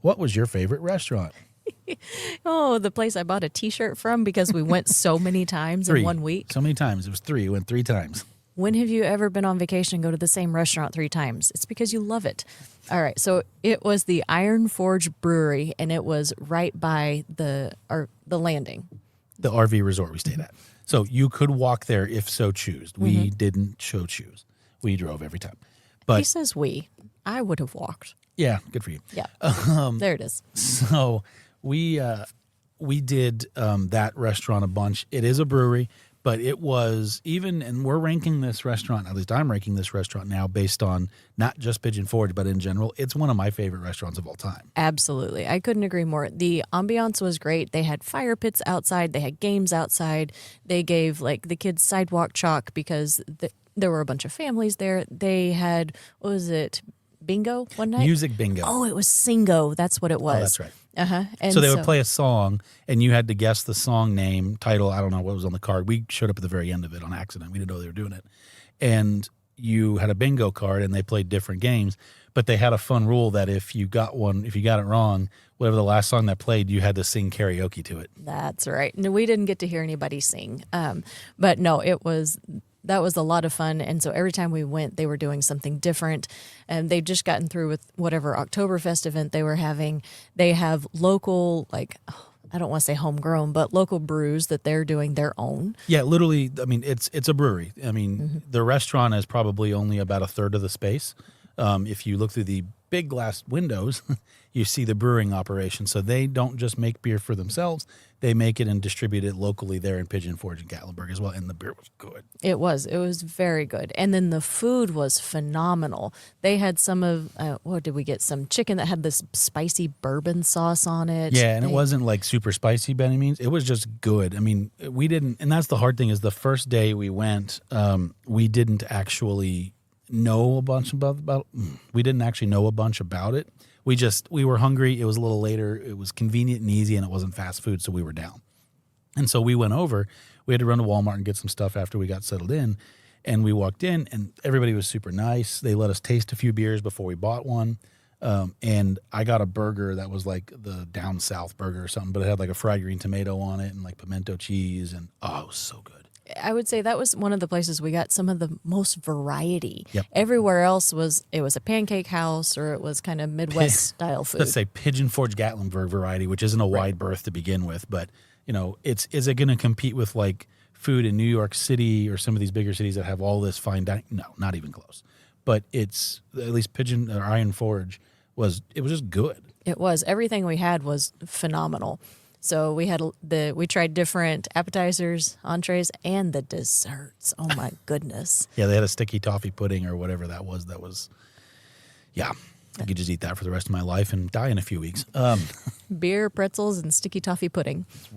What was your favorite restaurant? Oh, the place I bought a T-shirt from because we went so many times in 1 week. So many times. It was 3. We went 3 times. When have you ever been on vacation and go to the same restaurant 3 times? It's because you love it. All right, so it was the Iron Forge Brewery, and it was right by the landing. The RV resort we stayed at. So you could walk there if so choose. We didn't so choose. We drove every time. But He says we. I would have walked. yeah, good for you. Yeah, there it is. So we did that restaurant a bunch. It is a brewery, but it was and we're ranking this restaurant, at least I'm ranking this restaurant now based on not just Pigeon Forge, but in general, it's one of my favorite restaurants of all time. Absolutely. I couldn't agree more. The ambiance was great. They had fire pits outside. They had games outside. They gave the kids sidewalk chalk because there were a bunch of families there. They had, what was it, bingo one night? Music bingo. Oh, it was Singo. That's what it was. Oh, that's right. Uh-huh. And so they would play a song, and you had to guess the song name, title. I don't know what was on the card. We showed up at the very end of it on accident. We didn't know they were doing it. And you had a bingo card, and they played different games. But they had a fun rule that if you got it wrong, whatever the last song that played, you had to sing karaoke to it. That's right. No, we didn't get to hear anybody sing. But no, that was a lot of fun. And so every time we went, they were doing something different. And they'd just gotten through with whatever Oktoberfest event they were having. They have local, I don't want to say homegrown, but local brews that they're doing their own. Yeah, literally, I mean, it's a brewery. I mean, the restaurant is probably only about a third of the space. If you look through the big glass windows, you see the brewing operation. So they don't just make beer for themselves. They make it and distribute it locally there in Pigeon Forge and Gatlinburg as well. And the beer was good. It was very good. And then the food was phenomenal. They had some of, what did we get? Some chicken that had this spicy bourbon sauce on it. Yeah, and it wasn't like super spicy by any means. It was just good. I mean, we didn't, and that's the hard thing is the first day we went, we didn't actually know a bunch about we didn't actually know a bunch about it. We were hungry. It was a little later. It was convenient and easy, and it wasn't fast food, so we were down. And so we went over. We had to run to Walmart and get some stuff after we got settled in. And we walked in, and everybody was super nice. They let us taste a few beers before we bought one. And I got a burger that was like the down south burger or something, but it had like a fried green tomato on it and like pimento cheese, and it was so good. I would say that was one of the places we got some of the most variety. Yep. Everywhere else was a pancake house or it was kind of Midwest style food. Let's say Pigeon Forge Gatlinburg variety, which isn't a wide berth to begin with, but is it going to compete with like food in New York City or some of these bigger cities that have all this fine dining? No, not even close. But it's at least Pigeon or Iron Forge was just good. It was. Everything we had was phenomenal. So we tried different appetizers, entrees, and the desserts. Oh my goodness! Yeah, they had a sticky toffee pudding or whatever that was. Yeah, I could just eat that for the rest of my life and die in a few weeks. Beer, pretzels, and sticky toffee pudding.